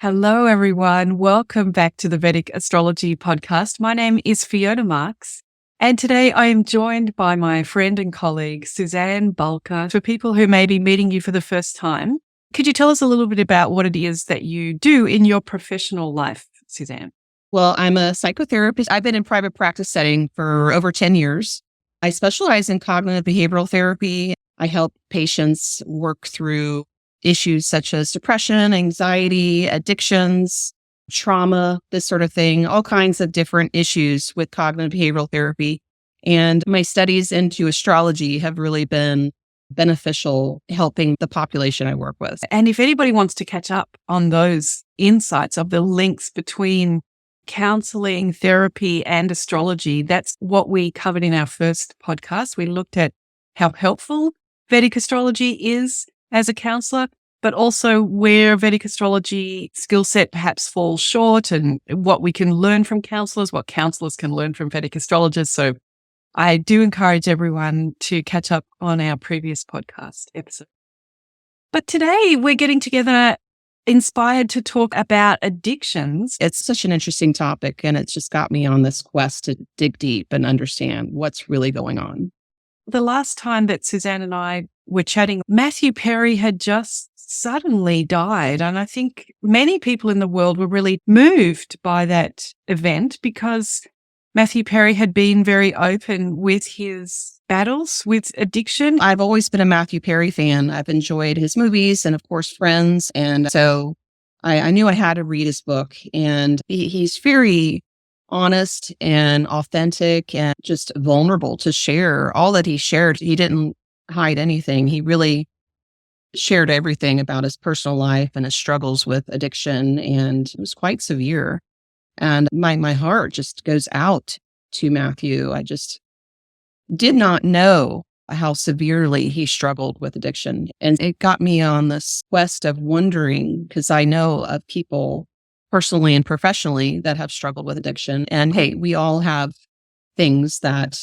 Hello, everyone. Welcome back to the Vedic Astrology Podcast. My name is Fiona Marques, and today I am joined by my friend and colleague, Suzanne Balka. For people who may be meeting you for the first time, could you tell us a little bit about what it is that you do in your professional life, Suzanne? Well, I'm a psychotherapist. I've been in private practice setting for over 10 years. I specialize in cognitive behavioral therapy. I help patients work through issues such as depression, anxiety, addictions, trauma, this sort of thing, all kinds of different issues with cognitive behavioral therapy. And my studies into astrology have really been beneficial helping the population I work with. And if anybody wants to catch up on those insights of the links between counseling, therapy, and astrology, that's what we covered in our first podcast. We looked at how helpful Vedic astrology is as a counselor, but also where Vedic astrology skill set perhaps falls short and what we can learn from counselors, what counselors can learn from Vedic astrologers. So I do encourage everyone to catch up on our previous podcast episode. But today we're getting together inspired to talk about addictions. It's such an interesting topic, and it's just got me on this quest to dig deep and understand what's really going on. The last time that Suzanne and I were chatting, Matthew Perry had just suddenly died. And I think many people in the world were really moved by that event because Matthew Perry had been very open with his battles with addiction. I've always been a Matthew Perry fan. I've enjoyed his movies and, of course, Friends. And so I knew I had to read his book. And he's very honest and authentic and just vulnerable to share all that he shared. He didn't hide anything. He really shared everything about his personal life and his struggles with addiction. And it was quite severe. And my heart just goes out to Matthew. I just did not know how severely he struggled with addiction. And it got me on this quest of wondering, because I know of people personally and professionally that have struggled with addiction. And hey, we all have things that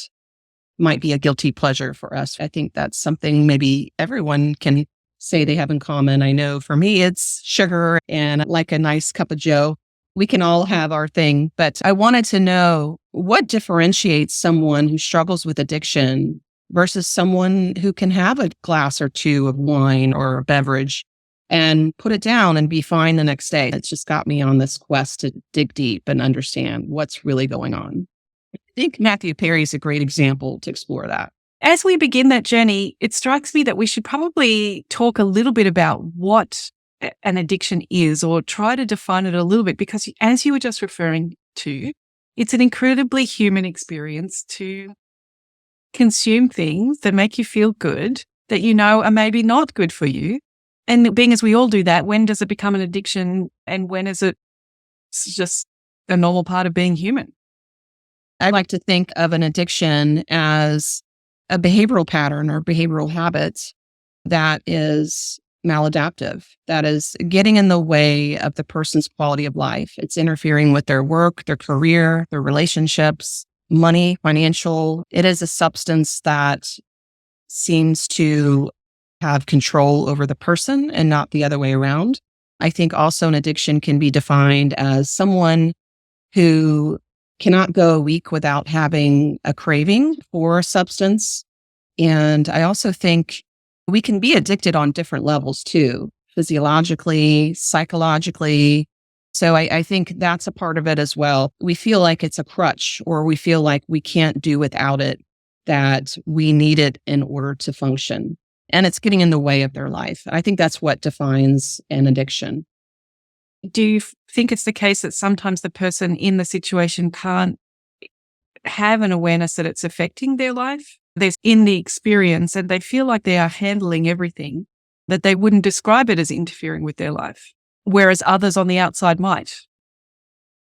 might be a guilty pleasure for us. I think that's something maybe everyone can say they have in common. I know for me, it's sugar and like a nice cup of joe. We can all have our thing, but I wanted to know what differentiates someone who struggles with addiction versus someone who can have a glass or two of wine or a beverage and put it down and be fine the next day. It's just got me on this quest to dig deep and understand what's really going on. I think Matthew Perry is a great example to explore that. As we begin that journey, it strikes me that we should probably talk a little bit about what an addiction is, or try to define it a little bit, because as you were just referring to, it's an incredibly human experience to consume things that make you feel good, that you know are maybe not good for you. And being as we all do that, when does it become an addiction and when is it just a normal part of being human? I like to think of an addiction as a behavioral pattern or behavioral habit that is maladaptive, that is getting in the way of the person's quality of life. It's interfering with their work, their career, their relationships, money, financial. It is a substance that seems to have control over the person and not the other way around. I think also an addiction can be defined as someone who cannot go a week without having a craving for a substance. And I also think we can be addicted on different levels too, physiologically, psychologically. So I think that's a part of it as well. We feel like it's a crutch, or we feel like we can't do without it, that we need it in order to function. And it's getting in the way of their life. I think that's what defines an addiction. Do you think it's the case that sometimes the person in the situation can't have an awareness that it's affecting their life? They're in the experience and they feel like they are handling everything, that they wouldn't describe it as interfering with their life, whereas others on the outside might.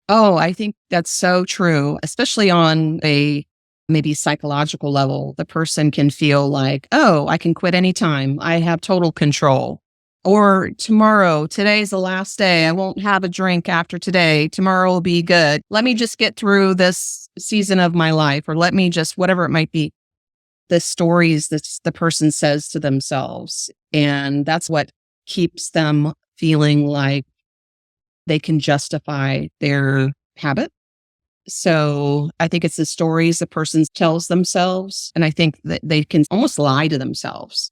Oh, I think that's so true, especially on a maybe psychological level. The person can feel like, oh, I can quit anytime. I have total control. Or today's the last day. I won't have a drink after today. Tomorrow will be good. Let me just get through this season of my life, or let me just, whatever it might be. The stories that the person says to themselves. And that's what keeps them feeling like they can justify their habit. So I think it's the stories the person tells themselves. And I think that they can almost lie to themselves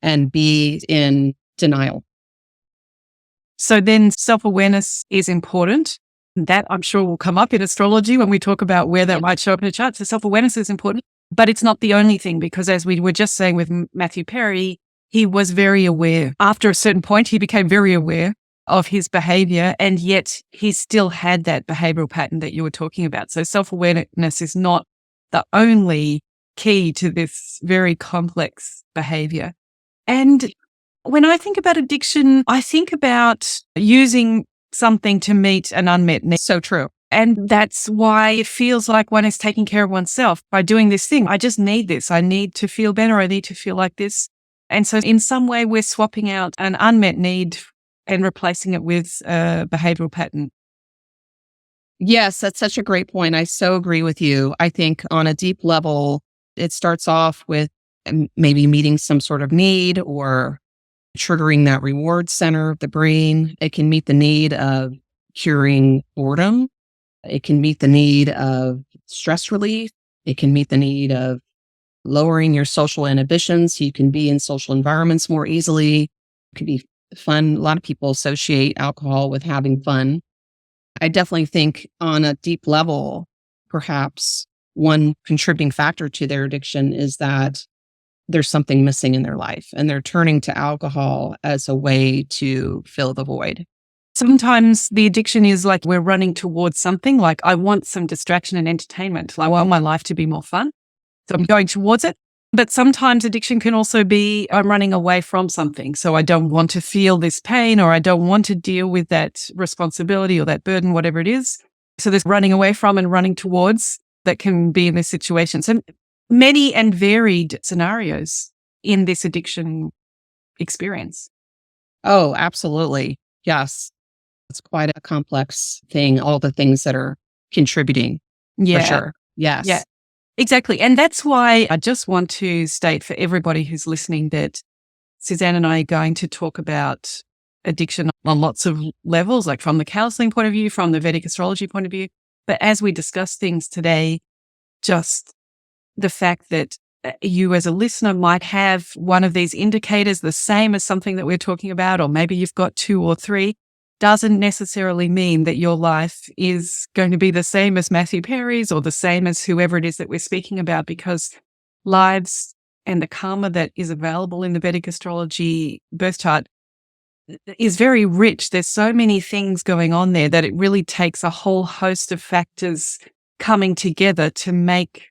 and be in denial. So then self-awareness is important. That I'm sure will come up in astrology when we talk about where that might show up in a chart. So self-awareness is important, but it's not the only thing, because as we were just saying with Matthew Perry, he was very aware. After a certain point, he became very aware of his behavior, and yet he still had that behavioral pattern that you were talking about. So self-awareness is not the only key to this very complex behavior. And when I think about addiction, I think about using something to meet an unmet need. So true. And that's why it feels like one is taking care of oneself by doing this thing. I just need this. I need to feel better. I need to feel like this. And so in some way, we're swapping out an unmet need and replacing it with a behavioral pattern. Yes, that's such a great point. I so agree with you. I think on a deep level, it starts off with maybe meeting some sort of need or triggering that reward center of the brain. It can meet the need of curing boredom. It can meet the need of stress relief. It can meet the need of lowering your social inhibitions so you can be in social environments more easily. It could be fun. A lot of people associate alcohol with having fun. I definitely think on a deep level, perhaps one contributing factor to their addiction is that there's something missing in their life and they're turning to alcohol as a way to fill the void. Sometimes the addiction is like we're running towards something, like I want some distraction and entertainment. I want my life to be more fun. So I'm going towards it. But sometimes addiction can also be I'm running away from something. So I don't want to feel this pain, or I don't want to deal with that responsibility or that burden, whatever it is. So there's running away from and running towards that can be in this situation. So many and varied scenarios in this addiction experience. Oh, absolutely. Yes. It's quite a complex thing, all the things that are contributing. Yeah. For sure. Yes. Yeah. Exactly. And that's why I just want to state for everybody who's listening that Suzanne and I are going to talk about addiction on lots of levels, like from the counseling point of view, from the Vedic astrology point of view. But as we discuss things today, just the fact that you as a listener might have one of these indicators, the same as something that we're talking about, or maybe you've got two or three, doesn't necessarily mean that your life is going to be the same as Matthew Perry's or the same as whoever it is that we're speaking about, because lives and the karma that is available in the Vedic astrology birth chart is very rich. There's so many things going on there that it really takes a whole host of factors coming together to make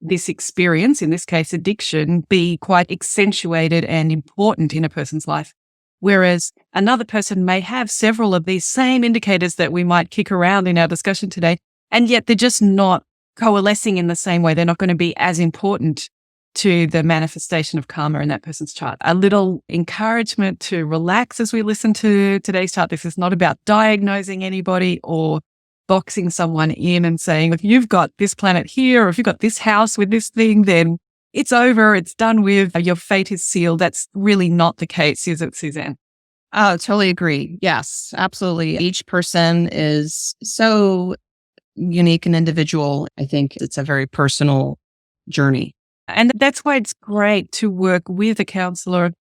this experience, in this case addiction, be quite accentuated and important in a person's life. Whereas another person may have several of these same indicators that we might kick around in our discussion today, and yet they're just not coalescing in the same way. They're not going to be as important to the manifestation of karma in that person's chart. A little encouragement to relax as we listen to today's chart. This is not about diagnosing anybody or boxing someone in and saying, if you've got this planet here, or if you've got this house with this thing, then it's over, it's done with, your fate is sealed. That's really not the case, is it, Suzanne? Oh, totally agree. Yes, absolutely. Each person is so unique and individual. I think it's a very personal journey. And that's why it's great to work with a counselor,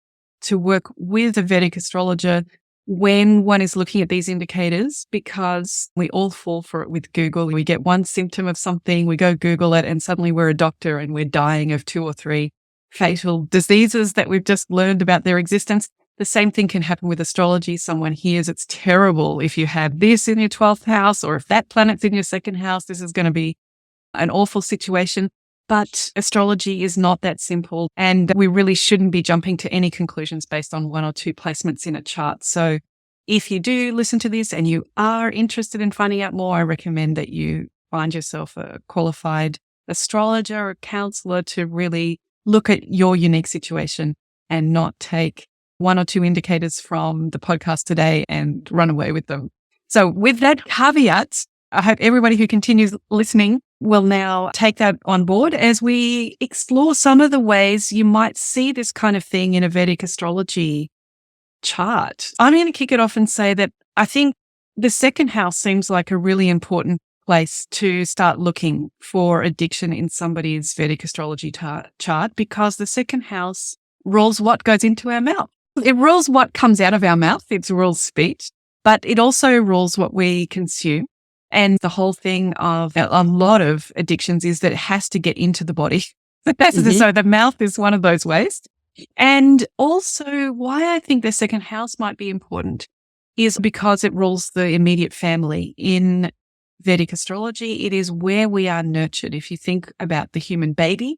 to work with a Vedic astrologer when one is looking at these indicators, because we all fall for it with Google. We get one symptom of something, we go Google it, and suddenly we're a doctor and we're dying of 2 or 3 fatal diseases that we've just learned about their existence. The same thing can happen with astrology. Someone hears it's terrible if you have this in your 12th house, or if that planet's in your 2nd house, this is going to be an awful situation. But astrology is not that simple, and we really shouldn't be jumping to any conclusions based on 1 or 2 placements in a chart. So if you do listen to this and you are interested in finding out more, I recommend that you find yourself a qualified astrologer or counselor to really look at your unique situation and not take 1 or 2 indicators from the podcast today and run away with them. So with that caveat, I hope everybody who continues listening will now take that on board as we explore some of the ways you might see this kind of thing in a Vedic astrology chart. I'm going to kick it off and say that I think the second house seems like a really important place to start looking for addiction in somebody's Vedic astrology chart, because the second house rules what goes into our mouth. It rules what comes out of our mouth. It rules speech, but it also rules what we consume. And the whole thing of a lot of addictions is that it has to get into the body. So the mouth is one of those ways. And also why I think the second house might be important is because it rules the immediate family. In Vedic astrology, it is where we are nurtured. If you think about the human baby,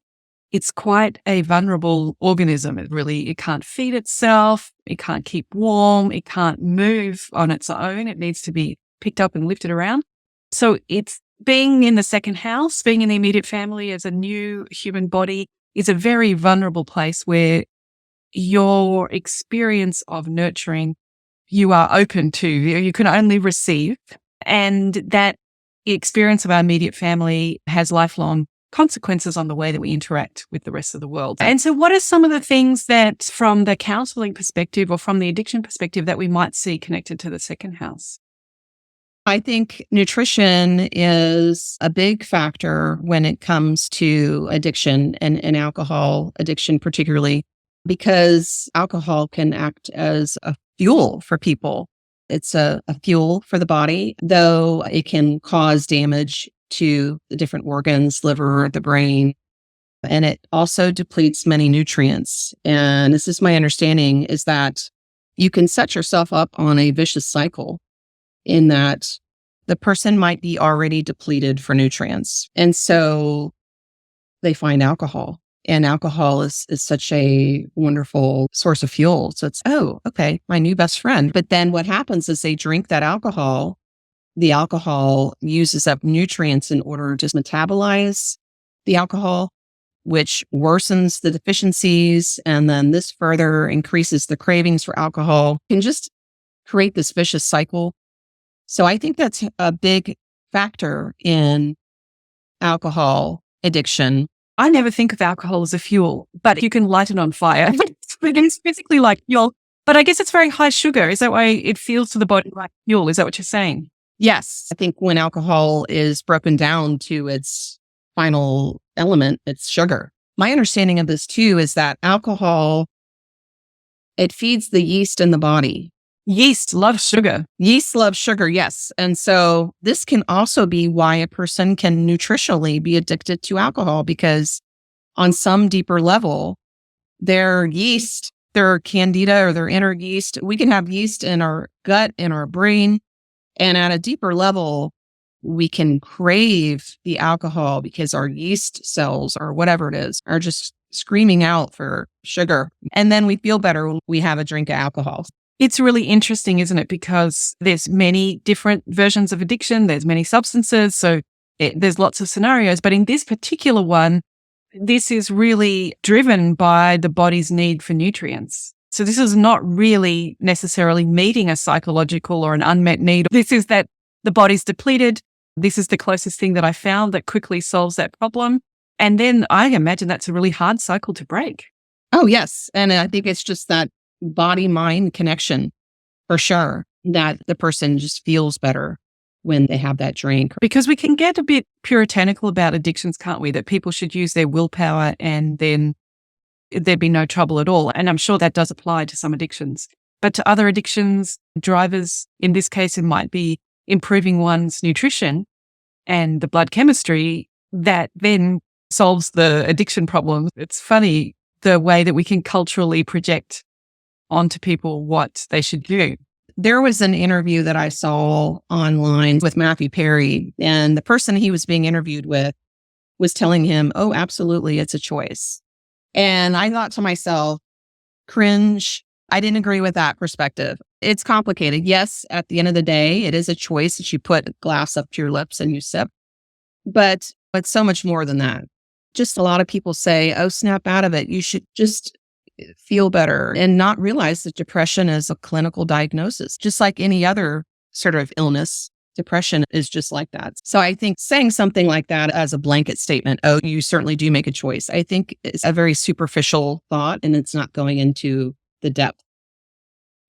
it's quite a vulnerable organism. It can't feed itself. It can't keep warm. It can't move on its own. It needs to be picked up and lifted around. So it's being in the second house, being in the immediate family as a new human body is a very vulnerable place where your experience of nurturing, you are open to, you can only receive. And that experience of our immediate family has lifelong consequences on the way that we interact with the rest of the world. And so what are some of the things that from the counseling perspective or from the addiction perspective that we might see connected to the second house? I think nutrition is a big factor when it comes to addiction and alcohol addiction, particularly because alcohol can act as a fuel for people. It's a fuel for the body, though it can cause damage to the different organs, liver, the brain, and it also depletes many nutrients. And this is my understanding, is that you can set yourself up on a vicious cycle in that the person might be already depleted for nutrients. And so they find alcohol. And alcohol is such a wonderful source of fuel. So it's, oh, okay, my new best friend. But then what happens is they drink that alcohol. The alcohol uses up nutrients in order to metabolize the alcohol, which worsens the deficiencies. And then this further increases the cravings for alcohol. Can just create this vicious cycle. So I think that's a big factor in alcohol addiction. I never think of alcohol as a fuel, but you can light it on fire. It's physically like fuel, but I guess it's very high sugar. Is that why it feels to the body like fuel? Is that what you're saying? Yes. I think when alcohol is broken down to its final element, it's sugar. My understanding of this too is that alcohol, it feeds the yeast in the body. Yeast loves sugar. Yeast loves sugar, yes. And so this can also be why a person can nutritionally be addicted to alcohol, because on some deeper level, their yeast, their candida or their inner yeast, we can have yeast in our gut, in our brain. And at a deeper level, we can crave the alcohol because our yeast cells or whatever it is are just screaming out for sugar. And then we feel better when we have a drink of alcohol. It's really interesting, isn't it? Because there's many different versions of addiction. There's many substances. So there's lots of scenarios. But in this particular one, this is really driven by the body's need for nutrients. So this is not really necessarily meeting a psychological or an unmet need. This is that the body's depleted. This is the closest thing that I found that quickly solves that problem. And then I imagine that's a really hard cycle to break. Oh, yes. And I think it's just that body-mind connection for sure, that the person just feels better when they have that drink. Because we can get a bit puritanical about addictions, can't we? That people should use their willpower and then there'd be no trouble at all. And I'm sure that does apply to some addictions. But to other addictions, drivers, in this case, it might be improving one's nutrition and the blood chemistry that then solves the addiction problem. It's funny the way that we can culturally project onto people what they should do. There was an interview that I saw online with Matthew Perry, and the person he was being interviewed with was telling him, oh, absolutely, it's a choice. And I thought to myself, cringe. I didn't agree with that perspective. It's complicated. Yes, at the end of the day, it is a choice that you put a glass up to your lips and you sip. But it's so much more than that. Just a lot of people say, oh, snap out of it. You should just feel better and not realize that depression is a clinical diagnosis. Just like any other sort of illness, depression is just like that. So I think saying something like that as a blanket statement, oh, you certainly do make a choice, I think is a very superficial thought, and it's not going into the depth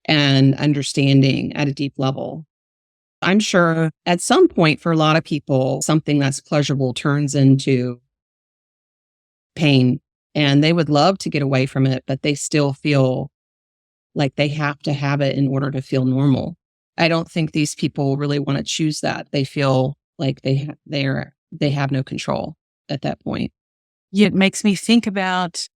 and understanding at a deep level I'm sure at some point for a lot of people, something that's pleasurable turns into pain and they would love to get away from it, but they still feel like they have to have it in order to feel normal. I don't think these people really want to choose that. They feel like they have no control at that point. Yeah, it makes me think about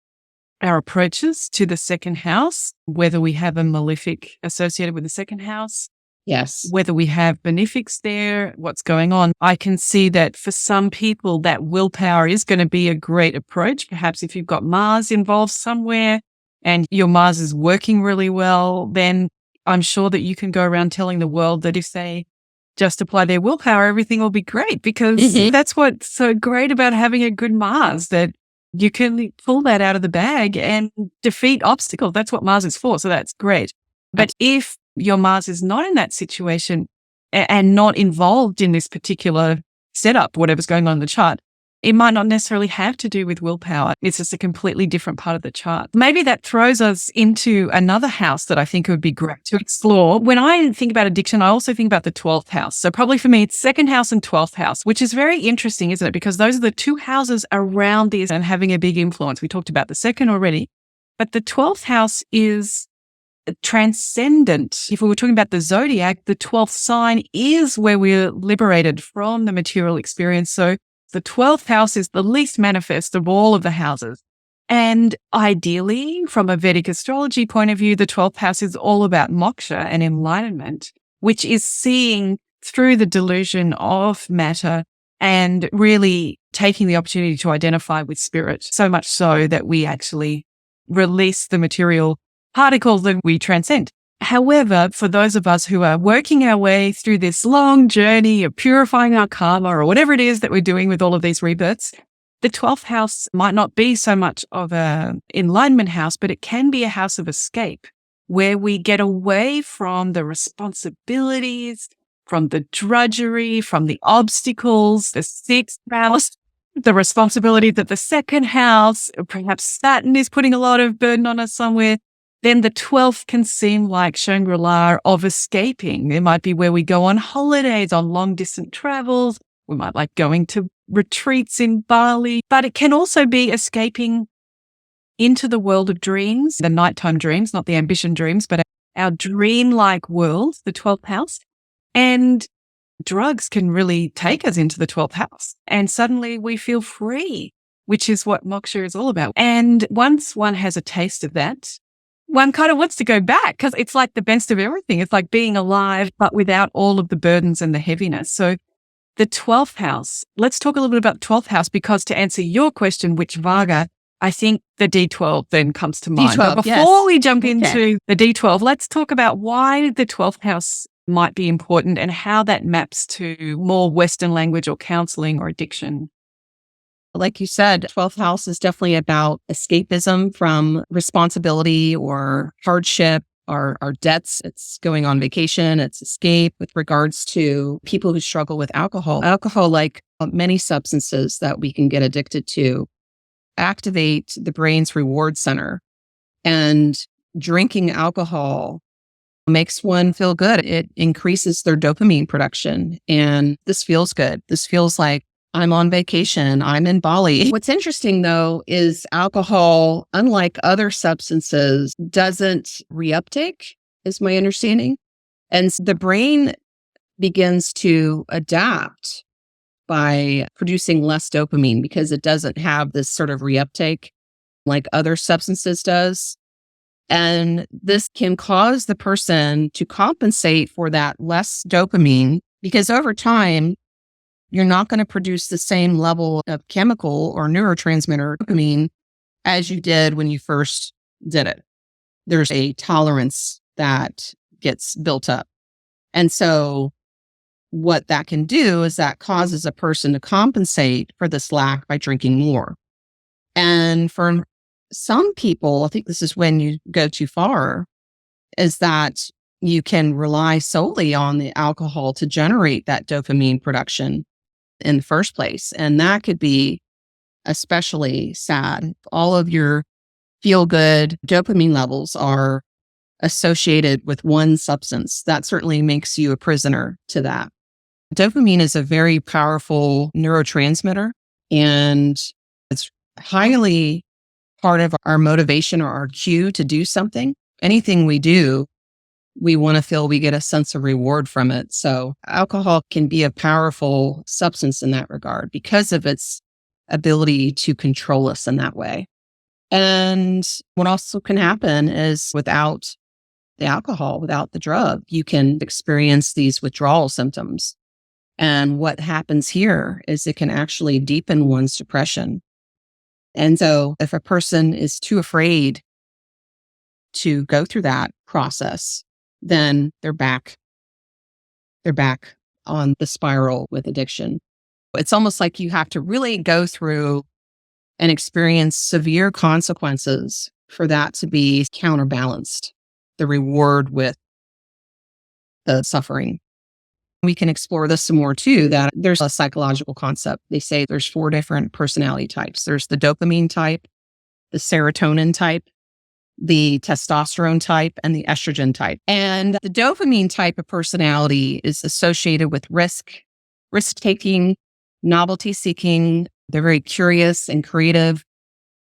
our approaches to the second house, whether we have a malefic associated with the second house. Yes. Whether we have benefics there, what's going on. I can see that for some people, that willpower is going to be a great approach. Perhaps if you've got Mars involved somewhere and your Mars is working really well, then I'm sure that you can go around telling the world that if they just apply their willpower, everything will be great, because that's what's so great about having a good Mars, that you can pull that out of the bag and defeat obstacles. That's what Mars is for. So that's great. But if your Mars is not in that situation and not involved in this particular setup, whatever's going on in the chart, it might not necessarily have to do with willpower. It's just a completely different part of the chart. Maybe that throws us into another house that I think would be great to explore. When I think about addiction, I also think about the 12th house. So probably for me, it's second house and 12th house, which is very interesting, isn't it? Because those are the two houses around these and having a big influence. We talked about the second already, but the 12th house is transcendent. If we were talking about the zodiac, the 12th sign is where we're liberated from the material experience. So the 12th house is the least manifest of all of the houses. And ideally, from a Vedic astrology point of view, the 12th house is all about moksha and enlightenment, which is seeing through the delusion of matter and really taking the opportunity to identify with spirit, so much so that we actually release the material particles that we transcend. However, for those of us who are working our way through this long journey of purifying our karma or whatever it is that we're doing with all of these rebirths, the 12th house might not be so much of an enlightenment house, but it can be a house of escape where we get away from the responsibilities, from the drudgery, from the obstacles, the 6th house, the responsibility that the second house, perhaps Saturn is putting a lot of burden on us somewhere. Then the 12th can seem like Shangri-La of escaping. It might be where we go on holidays, on long distant travels. We might like going to retreats in Bali, but it can also be escaping into the world of dreams, the nighttime dreams, not the ambition dreams, but our dreamlike world, the 12th house. And drugs can really take us into the 12th house. And suddenly we feel free, which is what moksha is all about. And once one has a taste of that, one kind of wants to go back because it's like the best of everything. It's like being alive, but without all of the burdens and the heaviness. So the 12th house, let's talk a little bit about the 12th house, because to answer your question, which Varga, I think the D12 then comes to mind. D12, but before we jump into the D12, let's talk about why the 12th house might be important and how that maps to more Western language or counseling or addiction. Like you said, 12th house is definitely about escapism from responsibility or hardship or debts. It's going on vacation. It's escape with regards to people who struggle with alcohol. Alcohol, like many substances that we can get addicted to, activate the brain's reward center. And drinking alcohol makes one feel good. It increases their dopamine production. And this feels good. This feels like I'm on vacation. I'm in Bali. What's interesting, though, is alcohol, unlike other substances, doesn't reuptake, is my understanding. And the brain begins to adapt by producing less dopamine because it doesn't have this sort of reuptake like other substances does. And this can cause the person to compensate for that less dopamine because over time, you're not going to produce the same level of chemical or neurotransmitter dopamine as you did when you first did it. There's a tolerance that gets built up. And so what that can do is that causes a person to compensate for this lack by drinking more. And for some people, I think this is when you go too far, is that you can rely solely on the alcohol to generate that dopamine production in the first place. And that could be especially sad. All of your feel-good dopamine levels are associated with one substance. That certainly makes you a prisoner to that. Dopamine is a very powerful neurotransmitter, and it's highly part of our motivation or our cue to do something. Anything we do, we want to feel we get a sense of reward from it. So alcohol can be a powerful substance in that regard because of its ability to control us in that way. And what also can happen is without the alcohol, without the drug, you can experience these withdrawal symptoms. And what happens here is it can actually deepen one's depression. And so if a person is too afraid to go through that process, then they're back on the spiral with addiction. It's almost like you have to really go through and experience severe consequences for that to be counterbalanced, the reward with the suffering. We can explore this some more too, that there's a psychological concept. They say there's 4 different personality types. There's the dopamine type, the serotonin type, the testosterone type, and the estrogen type. And the dopamine type of personality is associated with risk-taking, novelty-seeking. They're very curious and creative.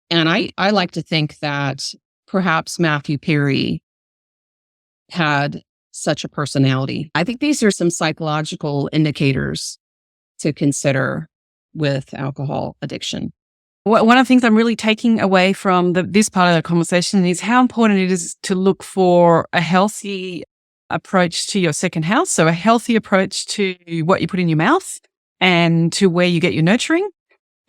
And I like to think that perhaps Matthew Perry had such a personality. I think these are some psychological indicators to consider with alcohol addiction. One of the things I'm really taking away from this part of the conversation is how important it is to look for a healthy approach to your second house. So a healthy approach to what you put in your mouth and to where you get your nurturing,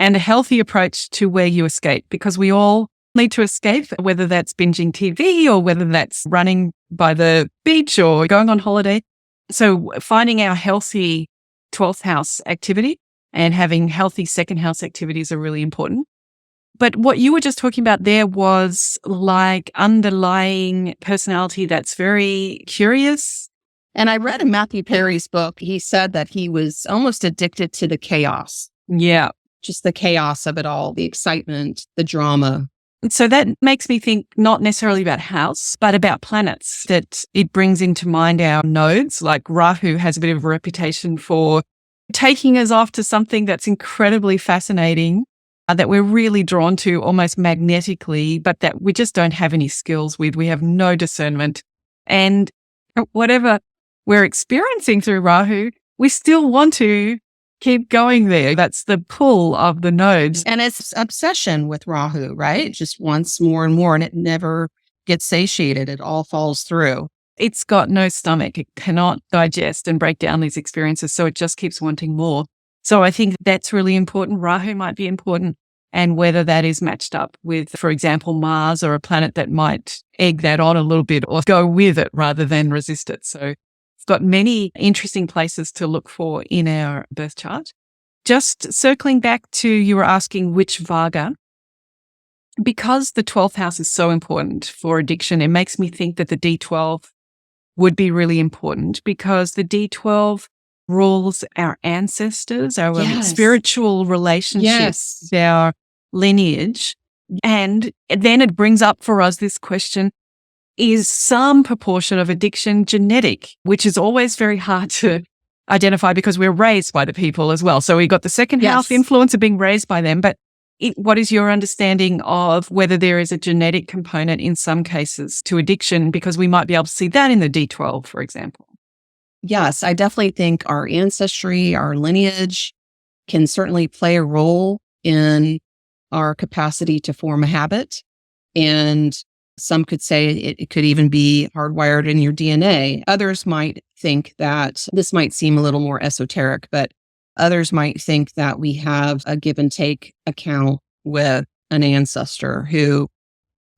and a healthy approach to where you escape, because we all need to escape, whether that's binging TV or whether that's running by the beach or going on holiday. So finding our healthy 12th house activity and having healthy second house activities are really important. But what you were just talking about there was like underlying personality that's very curious. And I read in Matthew Perry's book, he said that he was almost addicted to the chaos. Yeah. Just the chaos of it all, the excitement, the drama. So that makes me think not necessarily about house, but about planets, that it brings into mind our nodes. Like Rahu has a bit of a reputation for taking us off to something that's incredibly fascinating, that we're really drawn to almost magnetically, but that we just don't have any skills with. We have no discernment. And whatever we're experiencing through Rahu, we still want to keep going there. That's the pull of the nodes. And it's obsession with Rahu, right? It just wants more and more, and it never gets satiated. It all falls through. It's got no stomach. It cannot digest and break down these experiences. So it just keeps wanting more. So I think that's really important. Rahu might be important. And whether that is matched up with, for example, Mars or a planet that might egg that on a little bit or go with it rather than resist it. So it's got many interesting places to look for in our birth chart. Just circling back to, you were asking which Varga. Because the 12th house is so important for addiction, it makes me think that the D12 would be really important, because the D12 rules our ancestors, our spiritual relationships, our lineage. And then it brings up for us this question, is some proportion of addiction genetic, which is always very hard to identify because we're raised by the people as well. So we got the second house influence of being raised by them. But what is your understanding of whether there is a genetic component in some cases to addiction? Because we might be able to see that in the D12, for example. Yes, I definitely think our ancestry, our lineage can certainly play a role in our capacity to form a habit. And some could say it could even be hardwired in your DNA. Others might think that this might seem a little more esoteric, but others might think that we have a give and take account with an ancestor who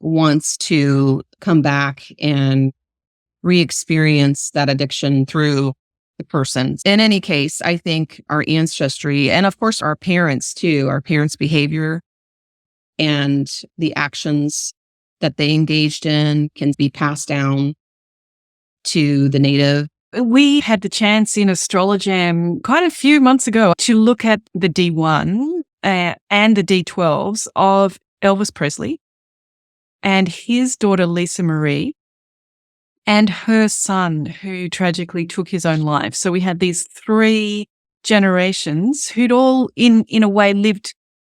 wants to come back and re-experience that addiction through the person. In any case, I think our ancestry, and of course our parents too, our parents' behavior and the actions that they engaged in can be passed down to the native. We had the chance in Astrolojam quite a few months ago to look at the D1 and the D12s of Elvis Presley and his daughter Lisa Marie. and her son, who tragically took his own life. So we had these 3 generations who'd all, in a way, lived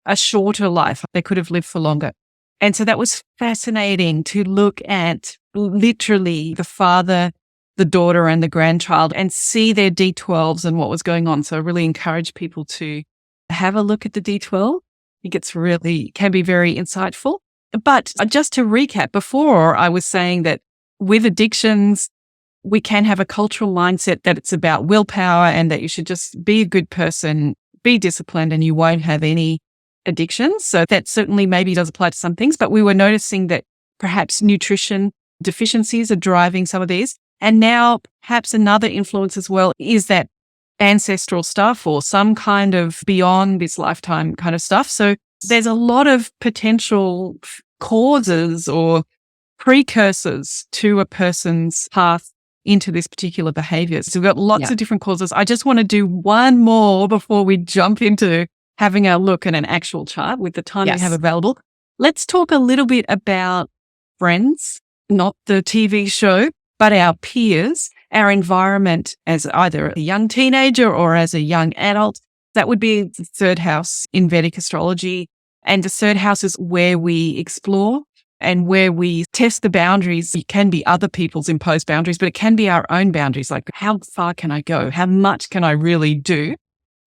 a shorter life. They could have lived for longer. And so that was fascinating to look at literally the father, the daughter, and the grandchild and see their D12s and what was going on. So I really encourage people to have a look at the D12. I think it's really can be very insightful. But just to recap, before I was saying that with addictions, we can have a cultural mindset that it's about willpower and that you should just be a good person, be disciplined, and you won't have any addictions. So that certainly maybe does apply to some things, but we were noticing that perhaps nutrition deficiencies are driving some of these. And now perhaps another influence as well is that ancestral stuff or some kind of beyond this lifetime kind of stuff. So there's a lot of potential causes or precursors to a person's path into this particular behavior. So we've got lots of different causes. I just want to do one more before we jump into having a look at an actual chart with the time we have available. Let's talk a little bit about friends, not the TV show, but our peers, our environment as either a young teenager or as a young adult. That would be the 3rd house in Vedic astrology. And the 3rd house is where we explore and where we test the boundaries. It can be other people's imposed boundaries, but it can be our own boundaries. Like, how far can I go? How much can I really do?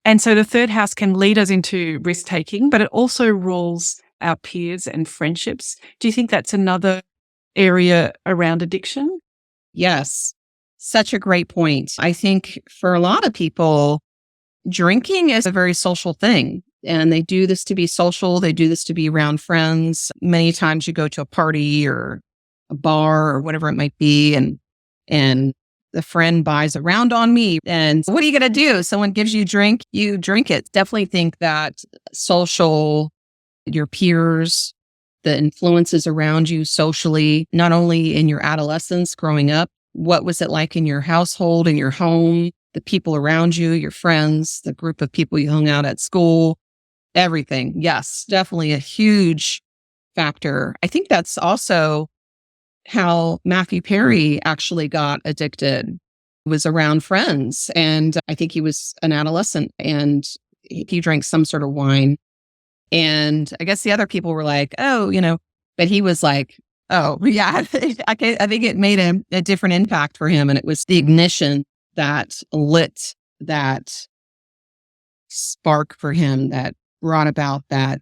And so the 3rd house can lead us into risk taking, but it also rules our peers and friendships. Do you think that's another area around addiction? Yes. Such a great point. I think for a lot of people, drinking is a very social thing. And they do this to be social. They do this to be around friends. Many times you go to a party or a bar or whatever it might be, and the friend buys a round on me. And what are you going to do? Someone gives you drink, you drink it. Definitely think that social, your peers, the influences around you socially, not only in your adolescence growing up, what was it like in your household, in your home, the people around you, your friends, the group of people you hung out at school, everything. Yes, definitely a huge factor. I think that's also how Matthew Perry actually got addicted, was around friends. And I think he was an adolescent and he drank some sort of wine. And I guess the other people were like, oh, but he was like, oh, yeah, I think it made a different impact for him. And it was the ignition that lit that spark for him that brought about that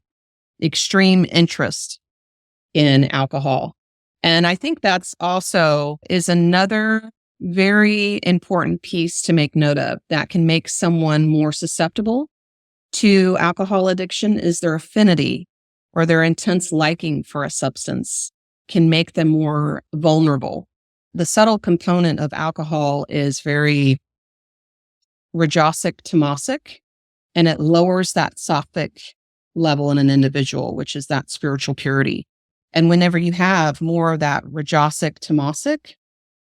extreme interest in alcohol. And I think that's also is another very important piece to make note of that can make someone more susceptible to alcohol addiction is their affinity or their intense liking for a substance can make them more vulnerable. The subtle component of alcohol is very rajasic tamasic, and it lowers that sattvic level in an individual, which is that spiritual purity. And whenever you have more of that rajasic tamasic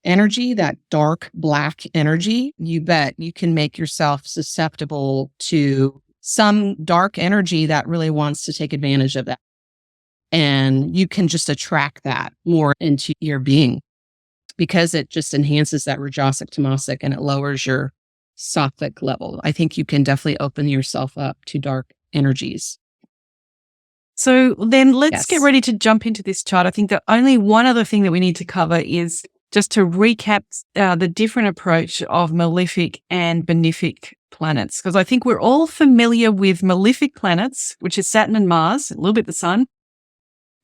energy, that dark black energy, you bet you can make yourself susceptible to some dark energy that really wants to take advantage of that. And you can just attract that more into your being because it just enhances that rajasic tamasic and it lowers your sattvic level. I think you can definitely open yourself up to dark energies. So then let's get ready to jump into this chart. I think the only one other thing that we need to cover is just to recap the different approach of malefic and benefic planets. Because I think we're all familiar with malefic planets, which is Saturn and Mars, a little bit the sun,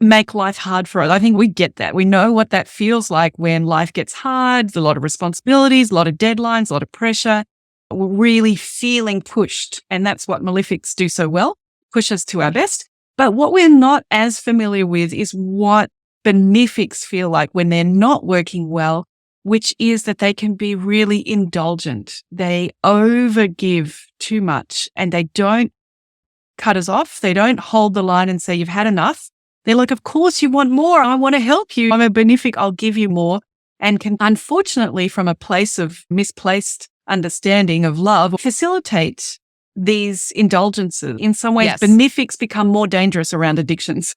make life hard for us. I think we get that. We know what that feels like when life gets hard, there's a lot of responsibilities, a lot of deadlines, a lot of pressure. We're really feeling pushed. And that's what malefics do so well, push us to our best. But what we're not as familiar with is what benefics feel like when they're not working well, which is that they can be really indulgent. They overgive too much and they don't cut us off. They don't hold the line and say, you've had enough. They're like, of course you want more. I want to help you. I'm a benefic. I'll give you more. And can, unfortunately, from a place of misplaced understanding of love, facilitate these indulgences. In some ways, benefics become more dangerous around addictions.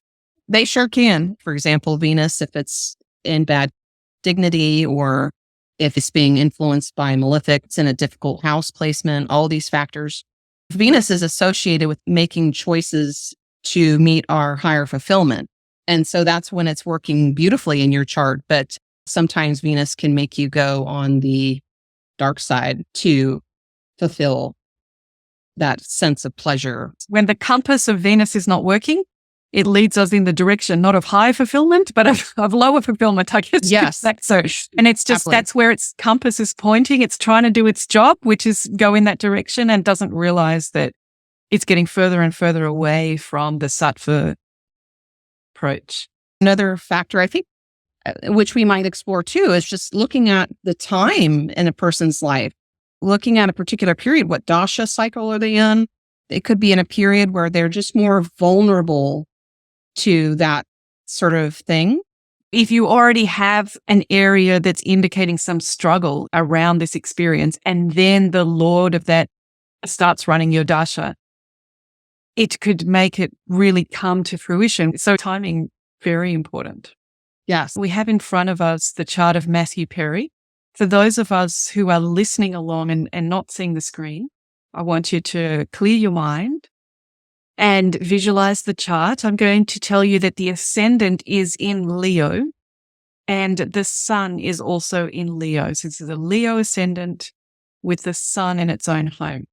They sure can. For example, Venus, if it's in bad dignity, or if it's being influenced by Malefic, it's in a difficult house placement, all these factors. Venus is associated with making choices to meet our higher fulfillment. And so that's when it's working beautifully in your chart. But sometimes Venus can make you go on the dark side to fulfill that sense of pleasure. When the compass of Venus is not working, it leads us in the direction not of high fulfillment, but of lower fulfillment, I guess. Yes. So, and it's just, Absolutely. that's where its compass is pointing. It's trying to do its job, which is go in that direction, and doesn't realize that it's getting further and further away from the sattva approach. Another factor, I think, which we might explore too, is just looking at the time in a person's life, looking at a particular period. What dasha cycle are they in? It could be in a period where they're just more vulnerable to that sort of thing. If you already have an area that's indicating some struggle around this experience, and then the Lord of that starts running your dasha, it could make it really come to fruition. So timing, very important. Yes. We have in front of us the chart of Matthew Perry. For those of us who are listening along and not seeing the screen, I want you to clear your mind and visualize the chart. I'm going to tell you that the ascendant is in Leo and the sun is also in Leo. So this is a Leo ascendant with the sun in its own home.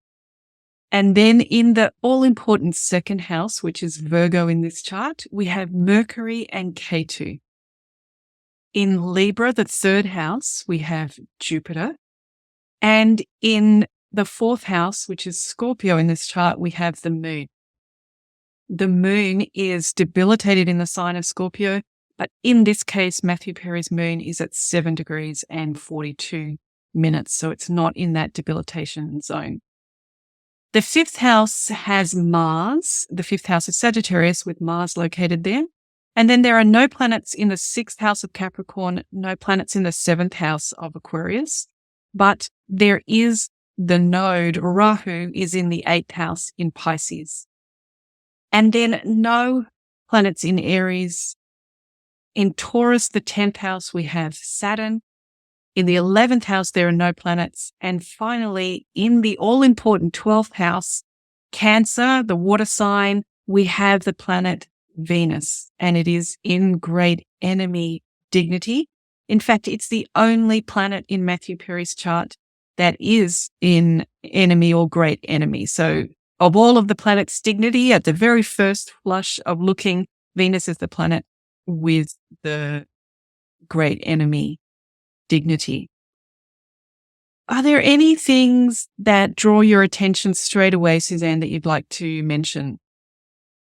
And then in the all-important second house, which is Virgo in this chart, we have Mercury and Ketu. In Libra, the third house, we have Jupiter. And in the fourth house, which is Scorpio in this chart, we have the moon. The moon is debilitated in the sign of Scorpio, but in this case, Matthew Perry's moon is at 7 degrees and 42 minutes. So it's not in that debilitation zone. The fifth house has Mars. The fifth house is Sagittarius with Mars located there. And then there are no planets in the sixth house of Capricorn, no planets in the seventh house of Aquarius, but there is the node Rahu is in the eighth house in Pisces. And then no planets in Aries. In Taurus, the 10th house, we have Saturn. In the 11th house, there are no planets. And finally, in the all-important 12th house, Cancer, the water sign, we have the planet Venus, and it is in great enemy dignity. In fact, it's the only planet in Matthew Perry's chart that is in enemy or great enemy. So of all of the planets' dignity, at the very first flush of looking, Venus is the planet with the great enemy dignity. Are there any things that draw your attention straight away, Suzanne, that you'd like to mention?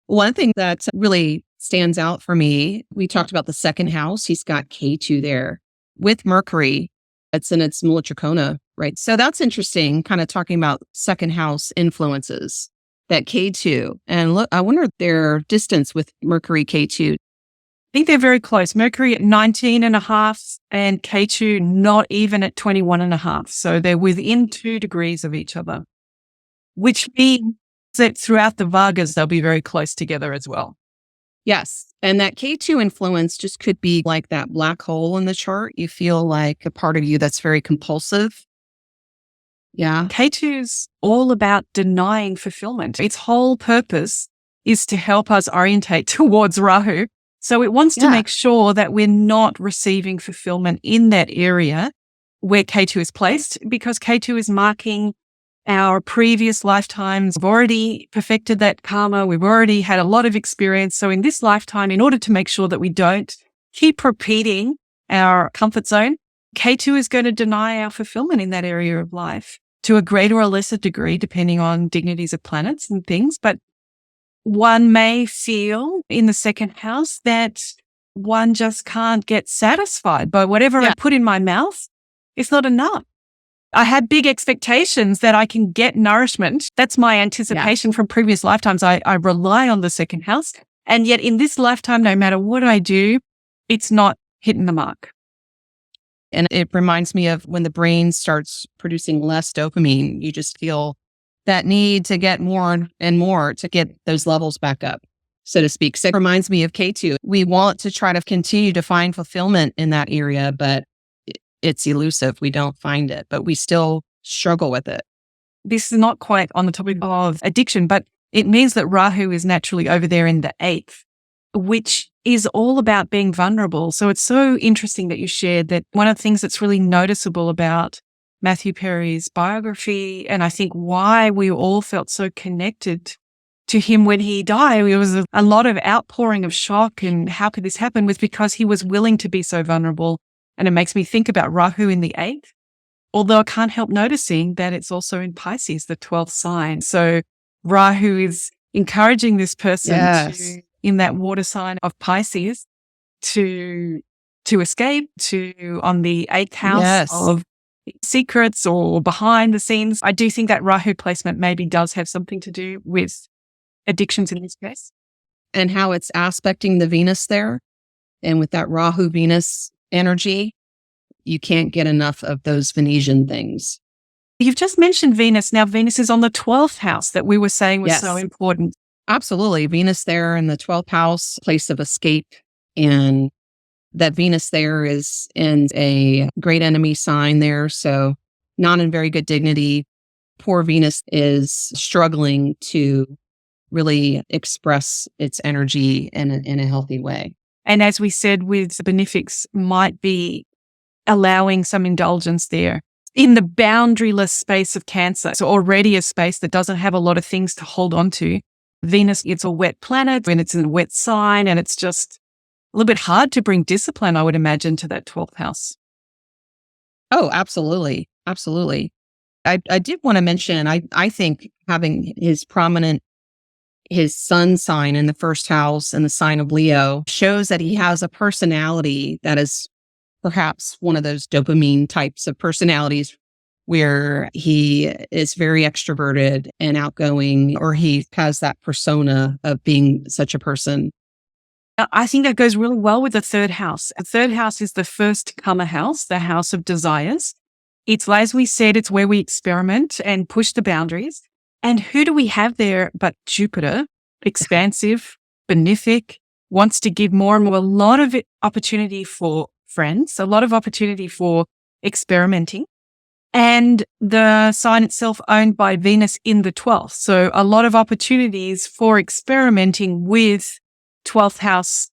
One thing that really stands out for me, we talked about the second house. He's got K2 there with Mercury. It's in its Mula Trikona, right? So that's interesting, kind of talking about second house influences, that K2. And look, I wonder their distance with Mercury K2. I think they're very close. Mercury at 19.5 and K2 not even at 21.5. So they're within 2 degrees of each other, which means that throughout the Vargas, they'll be very close together as well. Yes. And that K2 influence just could be like that black hole in the chart. You feel like a part of you that's very compulsive. Yeah. K2's all about denying fulfillment. Its whole purpose is to help us orientate towards Rahu. So it wants to make sure that we're not receiving fulfillment in that area where K2 is placed, because K2 is marking our previous lifetimes. We've already perfected that karma. We've already had a lot of experience. So in this lifetime, in order to make sure that we don't keep repeating our comfort zone, K2 is going to deny our fulfillment in that area of life to a greater or lesser degree, depending on dignities of planets and things. But one may feel in the second house that one just can't get satisfied by whatever I put in my mouth. It's not enough. I had big expectations that I can get nourishment. That's my anticipation from previous lifetimes. I rely on the second house. And yet in this lifetime, no matter what I do, it's not hitting the mark. And it reminds me of when the brain starts producing less dopamine, you just feel that need to get more and more to get those levels back up, so to speak. So it reminds me of K2. We want to try to continue to find fulfillment in that area, but it's elusive. We don't find it, but we still struggle with it. This is not quite on the topic of addiction, but it means that Rahu is naturally over there in the 8th, which is all about being vulnerable. So it's so interesting that you shared that one of the things that's really noticeable about Matthew Perry's biography, and I think why we all felt so connected to him when he died, it was a lot of outpouring of shock and how could this happen, was because he was willing to be so vulnerable. And it makes me think about Rahu in the 8th, although I can't help noticing that it's also in Pisces, the 12th sign. So Rahu is encouraging this person to, in that water sign of Pisces, to escape, to on the 8th house of secrets or behind the scenes. I do think that Rahu placement maybe does have something to do with addictions in this case. And how it's aspecting the Venus there. And with that Rahu Venus energy, you can't get enough of those Venusian things. You've just mentioned Venus. Now, Venus is on the 12th house that we were saying was so important. Absolutely. Venus there in the 12th house, place of escape. And that Venus there is in a great enemy sign there. So not in very good dignity. Poor Venus is struggling to really express its energy in a healthy way. And as we said with the Benefics, might be allowing some indulgence there in the boundaryless space of Cancer. So already a space that doesn't have a lot of things to hold on to. Venus, it's a wet planet and it's in a wet sign, and it's just a little bit hard to bring discipline, I would imagine, to that 12th house. Oh, absolutely. Absolutely. I did want to mention, I think having his sun sign in the 1st house and the sign of Leo shows that he has a personality that is perhaps one of those dopamine types of personalities where he is very extroverted and outgoing, or he has that persona of being such a person. I think that goes really well with the 3rd house. The 3rd house is the first karma house, the house of desires. It's, as we said, it's where we experiment and push the boundaries. And who do we have there but Jupiter, expansive, benefic, wants to give more and more, a lot of opportunity for friends, a lot of opportunity for experimenting. And the sign itself owned by Venus in the 12th. So a lot of opportunities for experimenting with 12th house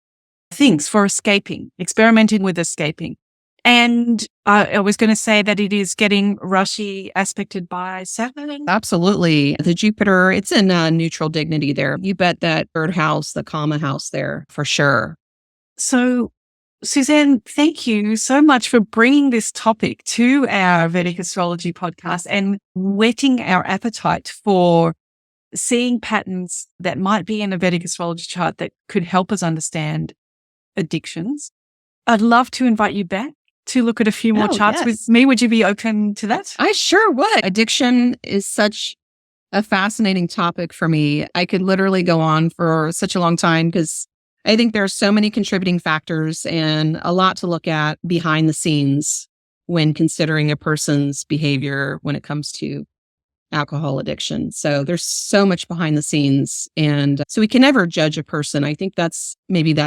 things, for experimenting with escaping. And I was going to say that it is getting Rashi aspected by Saturn. Absolutely. The Jupiter, it's in neutral dignity there. You bet that 3rd house, the karma house there, for sure. So, Suzanne, thank you so much for bringing this topic to our Vedic Astrology podcast and whetting our appetite for seeing patterns that might be in a Vedic astrology chart that could help us understand addictions. I'd love to invite you back to look at a few more charts with me. Would you be open to that? I sure would. Addiction is such a fascinating topic for me. I could literally go on for such a long time because I think there are so many contributing factors and a lot to look at behind the scenes when considering a person's behavior when it comes to alcohol addiction. So there's so much behind the scenes. And so we can never judge a person. I think that's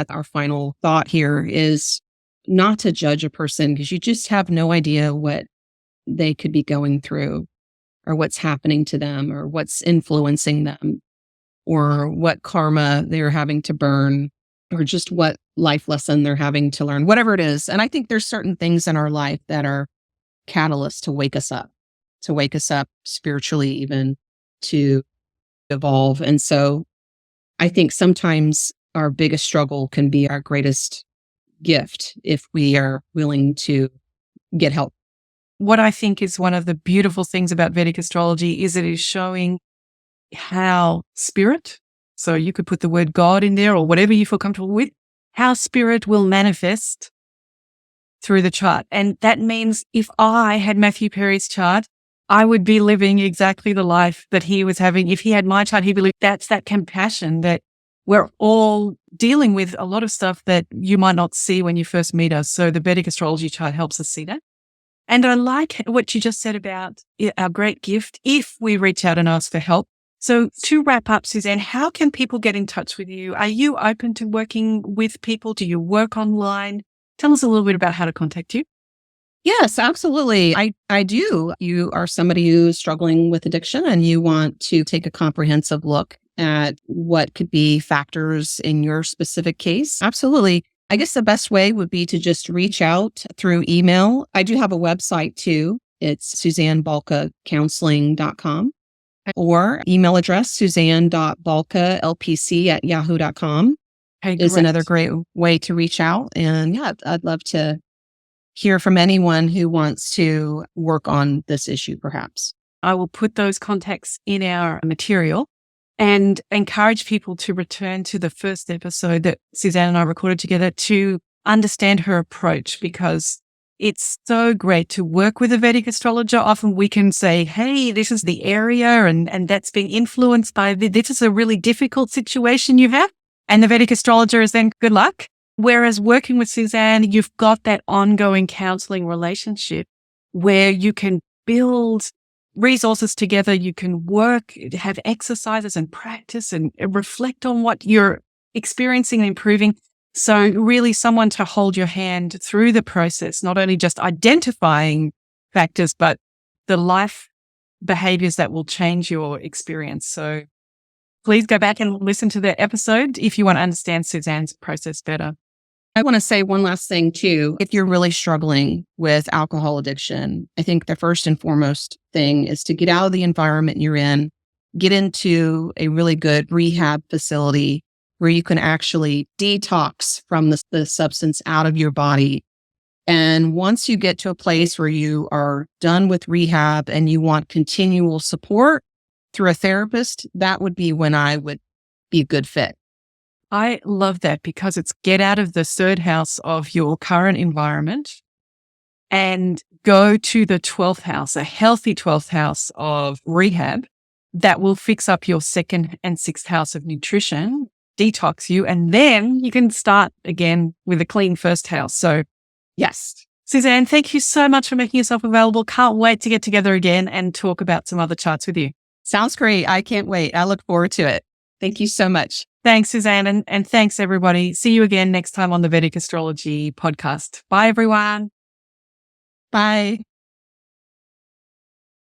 our final thought here is not to judge a person because you just have no idea what they could be going through or what's happening to them or what's influencing them or what karma they're having to burn or just what life lesson they're having to learn, whatever it is. And I think there's certain things in our life that are catalysts to wake us up spiritually, even to evolve. And so I think sometimes our biggest struggle can be our greatest gift if we are willing to get help. What I think is one of the beautiful things about Vedic astrology is it is showing how spirit, so you could put the word God in there or whatever you feel comfortable with, how spirit will manifest through the chart. And that means if I had Matthew Perry's chart, I would be living exactly the life that he was having. If he had my chart, he'd be like, that's that compassion that we're all dealing with, a lot of stuff that you might not see when you first meet us. So the Vedic astrology chart helps us see that. And I like what you just said about our great gift if we reach out and ask for help. So to wrap up, Suzanne, how can people get in touch with you? Are you open to working with people? Do you work online? Tell us a little bit about how to contact you. Yes, absolutely. I do. You are somebody who's struggling with addiction and you want to take a comprehensive look at what could be factors in your specific case. Absolutely. I guess the best way would be to just reach out through email. I do have a website too. It's SuzanneBalkaCounseling.com or email address suzanne.balkalpc@yahoo.com Okay, is great. another great way to reach out. And yeah, I'd love to hear from anyone who wants to work on this issue, perhaps. I will put those contacts in our material and encourage people to return to the first episode that Suzanne and I recorded together to understand her approach, because it's so great to work with a Vedic astrologer. Often we can say, hey, this is the area and that's being influenced by this is a really difficult situation you have. And the Vedic astrologer is then good luck. Whereas working with Suzanne, you've got that ongoing counseling relationship where you can build resources together. You can work, have exercises and practice and reflect on what you're experiencing and improving. So really someone to hold your hand through the process, not only just identifying factors, but the life behaviors that will change your experience. So please go back and listen to the episode if you want to understand Suzanne's process better. I want to say one last thing too. If you're really struggling with alcohol addiction, I think the first and foremost thing is to get out of the environment you're in, get into a really good rehab facility where you can actually detox from the substance out of your body. And once you get to a place where you are done with rehab and you want continual support through a therapist, that would be when I would be a good fit. I love that because it's get out of the third house of your current environment and go to the 12th house, a healthy 12th house of rehab that will fix up your second and sixth house of nutrition, detox you, and then you can start again with a clean first house. So yes, Suzanne, thank you so much for making yourself available. Can't wait to get together again and talk about some other charts with you. Sounds great. I can't wait. I look forward to it. Thank you so much. Thanks, Suzanne. And thanks, everybody. See you again next time on the Vedic Astrology Podcast. Bye, everyone. Bye.